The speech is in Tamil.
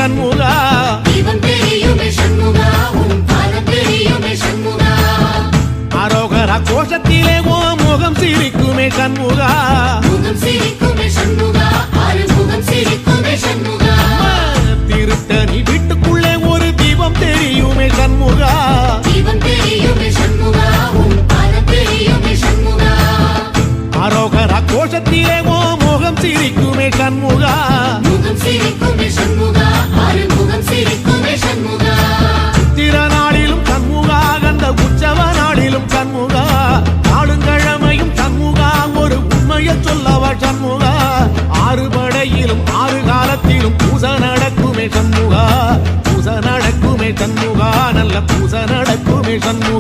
சண்முகா தீபம் தெரியுமே சண்முகா உன் பாதம் தெரியுமே சண்முகா அரோகரா கோஷத்திலே ஓ முகம் சிரிக்குமே சண்முகா முகம் சிரிக்குமே சண்முகா ஆறுமுகம் சிரிக்குமே சண்முகா திருத்தணி வீட்டுக்குள்ளே ஒரு தீபம் தெரியுமே சண்முகா தீபம் தெரியுமே சண்முகா உன் பாதம் தெரியுமே சண்முகா அரோகரா கோஷத்திலே ஓ முகம் சிரிக்குமே சண்முகா முகம் சிரிக்குமே சண்முகா ஆறுமுகம் சிரிக்குமே சண்முகா திருநாளிலும் சண்முகா கந்த உற்சவ நாளிலும் சண்முகா நாளுங்கிழமையும் சண்முகா ஒரு உண்மையை சொல்லவா சண்முகா ஆறு படையிலும் ஆறு காலத்திலும் பூசை நடக்குமே சண்முகா பூசை நடக்குமே சண்முகா நல்ல பூசை நடக்குமே சண்முகா